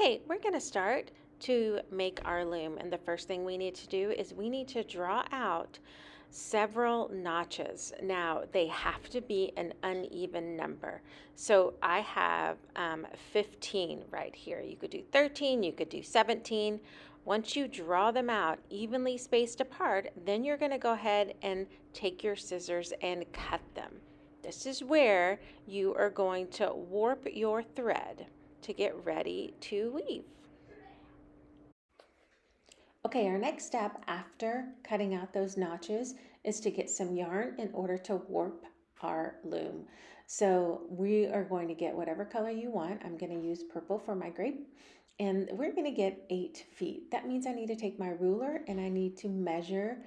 Okay, we're going to start to make our loom, and the first thing we need to do is we need to draw out several notches. Now, they have to be an uneven number. So I have 15 right here. You could do 13, you could do 17. Once you draw them out evenly spaced apart, then you're going to go ahead and take your scissors and cut them. This is where you are going to warp your thread to get ready to weave. Okay, our next step after cutting out those notches is to get some yarn in order to warp our loom. So we are going to get whatever color you want. I'm going to use purple for my grape. And we're going to get 8 feet. That means I need to take my ruler and I need to measure,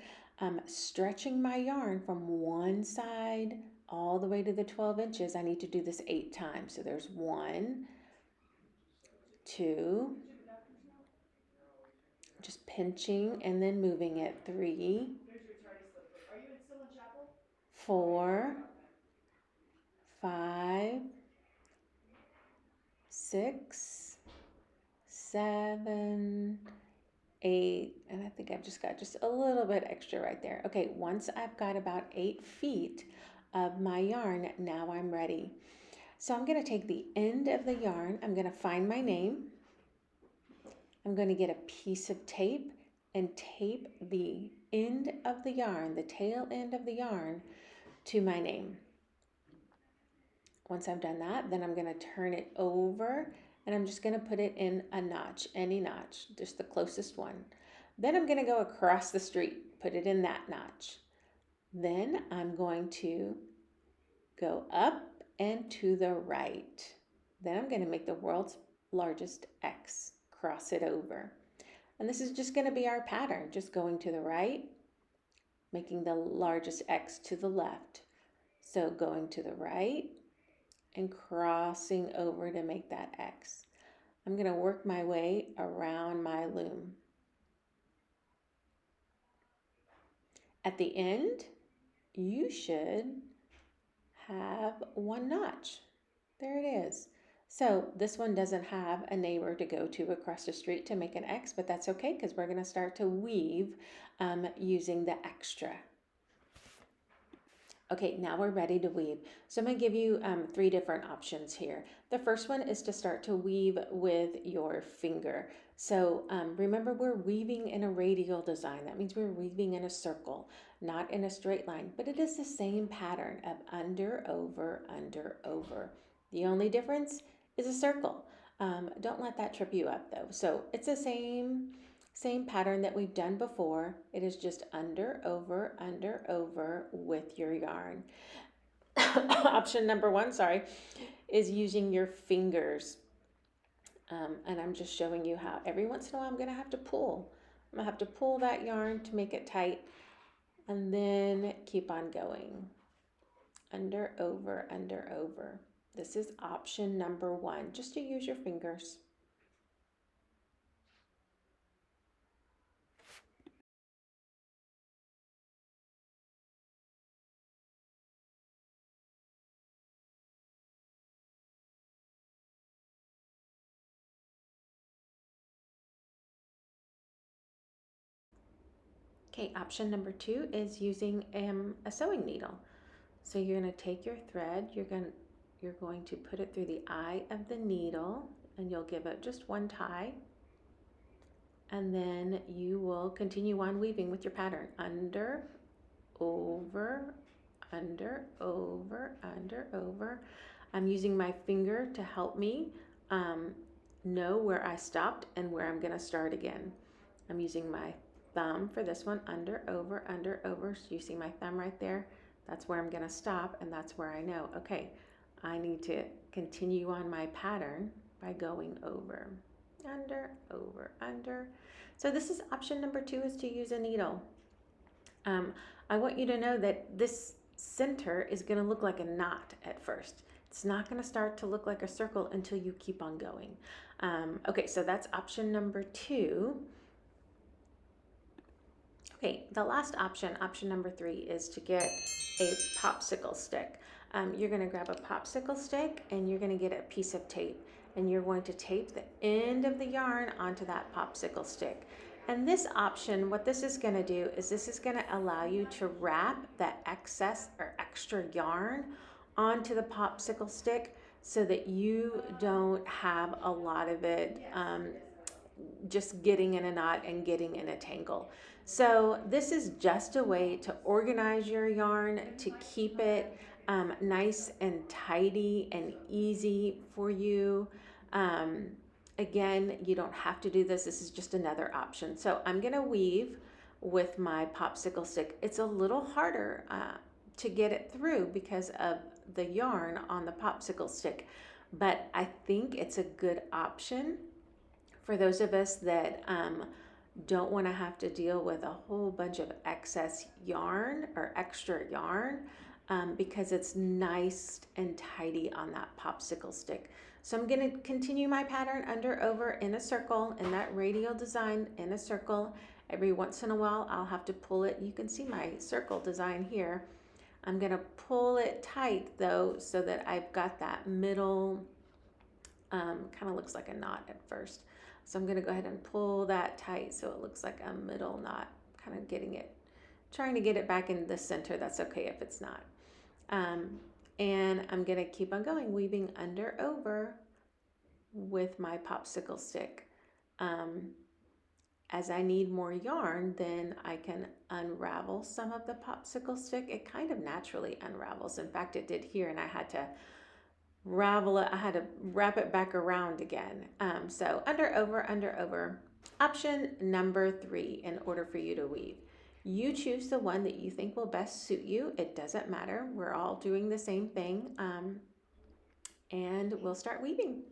stretching my yarn from one side all the way to the 12 inches. I need to do this 8 times. So there's 1, 2, just pinching and then moving it. 3, 4, 5, 6, 7, 8, and I think I've just got just a little bit extra right there. Okay, once I've got about 8 feet of my yarn, now I'm ready. So I'm going to take the end of the yarn, I'm going to find my name, I'm going to get a piece of tape and tape the end of the yarn, the tail end of the yarn, to my name. Once I've done that, then I'm going to turn it over and I'm just going to put it in a notch, any notch, just the closest one. Then I'm going to go across the street, put it in that notch. Then I'm going to go up and to the right. Then I'm going to make the world's largest X, cross it over. And this is just going to be our pattern, just going to the right, making the largest X to the left. So going to the right and crossing over to make that X. I'm going to work my way around my loom. At the end, you should have 1 notch. There it is. So this one doesn't have a neighbor to go to across the street to make an X, but that's okay because we're going to start to weave using the extra. Okay, now we're ready to weave. So I'm going to give you 3 different options here. The first one is to start to weave with your finger. So remember, we're weaving in a radial design. That means we're weaving in a circle, not in a straight line, but it is the same pattern of under, over, under, over. The only difference is a circle. Don't let that trip you up though. So it's the same pattern that we've done before. It is just under, over with your yarn. Option number 1, is using your fingers. And I'm just showing you how every once in a while I'm going to have to pull. I'm going to have to pull that yarn to make it tight and then keep on going. Under, over, under, over. This is option number 1, just to use your fingers. Okay, option number 2 is using a sewing needle. So you're going to take your thread, you're going to put it through the eye of the needle and you'll give it just 1 tie. And then you will continue on weaving with your pattern. Under, over, under, over, under, over. I'm using my finger to help me know where I stopped and where I'm going to start again. I'm using my thumb for this one, under, over, under, over. So you see my thumb right there? That's where I'm going to stop, and that's where I know, okay, I need to continue on my pattern by going over, under, over, under. So this is option number 2, is to use a needle. I want you to know that this center is going to look like a knot at first. It's not going to start to look like a circle until you keep on going. Okay, so that's option number 2. Okay, the last option, option number 3, is to get a popsicle stick. You're going to grab a popsicle stick and you're going to get a piece of tape. and you're going to tape the end of the yarn onto that popsicle stick. And this option, what this is going to do is this is going to allow you to wrap that excess or extra yarn onto the popsicle stick so that you don't have a lot of it just getting in a knot and getting in a tangle. So this is just a way to organize your yarn, to keep it nice and tidy and easy for you. Again, you don't have to do this. This is just another option. So I'm going to weave with my popsicle stick. It's a little harder to get it through because of the yarn on the popsicle stick, but I think it's a good option for those of us that don't want to have to deal with a whole bunch of excess yarn or extra yarn because it's nice and tidy on that popsicle stick. So I'm going to continue my pattern under over in a circle in that radial design in a circle. Every once in a while I'll have to pull it. You can see my circle design here. I'm going to pull it tight though so that I've got that middle, kind of looks like a knot at first. So I'm going to go ahead and pull that tight so it looks like a middle knot, kind of trying to get it back in the center. That's okay if it's not. And I'm going to keep on going, weaving under over with my popsicle stick. As I need more yarn, then I can unravel some of the popsicle stick. It kind of naturally unravels. In fact, it did here, and I had to ravel it. I had to wrap it back around again. So under over. Option number 3 in order for you to weave. You choose the one that you think will best suit you. It doesn't matter. We're all doing the same thing. And we'll start weaving.